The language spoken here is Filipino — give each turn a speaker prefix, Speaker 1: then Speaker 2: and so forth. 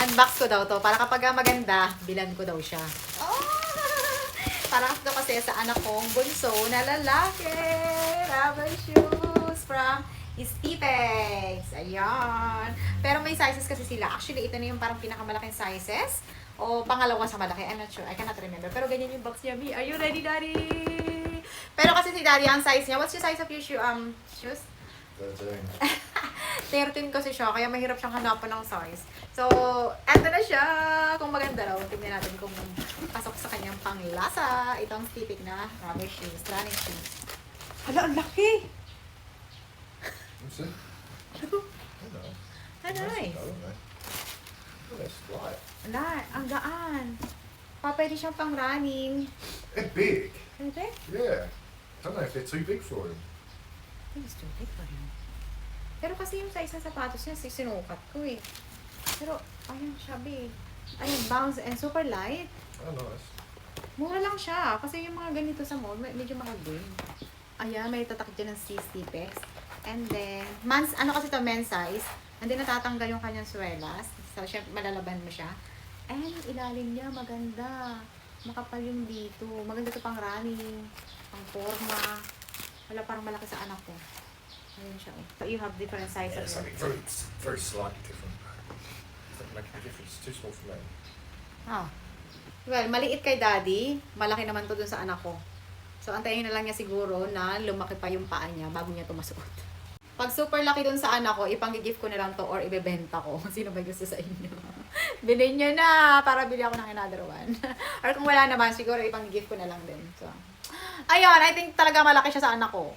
Speaker 1: I-unbox ko daw to. Para kapag maganda, bilan ko daw siya. Oh! Para ito kasi sa anak kong bunso na lalaki. Rubber shoes from Stipex. Ayan. Pero may sizes kasi sila. Actually, ito na yung parang pinakamalaking sizes. O pangalawa sa malaki. I'm not sure. I cannot remember. Pero ganyan yung box niya. Me, are you ready, Daddy? Pero kasi si Daddy, ang size niya. What's your size of your shoes? 13 kasi siya, kaya mahirap siyang hanapan ng size. So, eto na siya. Kung maganda raw, tignan natin kung pasok sa kanyang panglasa. Itong Stipex na rubber shoes, running shoes. Hala, ang laki!
Speaker 2: What's it?
Speaker 1: Hello.
Speaker 2: Nice.
Speaker 1: Nice.
Speaker 2: Oh, that's light.
Speaker 1: Wala, ang gaan. Pwede siyang pang running.
Speaker 2: They're big.
Speaker 1: Pwede?
Speaker 2: Yeah. I don't know if they're too big for him.
Speaker 1: It's too big for him. Pero kasi yung sa isang sapatos niya, sinukat ko eh. Pero, ayun siya, babe. Ayun, bounce and super light.
Speaker 2: Oh, nice.
Speaker 1: Mura lang siya. Kasi yung mga ganito sa mall, medyo mahal din. Ayan, may tatak dyan ng Stipex. And then, ano kasi ito, men's size. And then, natatanggal yung kanyang swelas. So, syempre, malalaban mo siya. And yung ilalim niya, maganda. Makapal yung dito. Maganda ito pang running, pang forma. Wala, parang malaki sa anak ko. Ayun siya. So, you have different sizes.
Speaker 2: Yeah, something very slightly different. Doesn't make a difference. It's too small for me.
Speaker 1: Ah. Well, maliit kay Daddy. Malaki naman to dun sa anak ko. So, antayin na lang niya siguro na lumaki pa yung paa niya bago niya ito masuot. Pag super laki dun sa anak ko, ipang-gift ko na lang to or ibebenta ko. Sino ba gusto sa inyo? Bilhin nyo na para bili ako ng another one. Or kung wala naman, siguro ipang-gift ko na lang din. So, ayun, I think talaga malaki siya sa anak ko.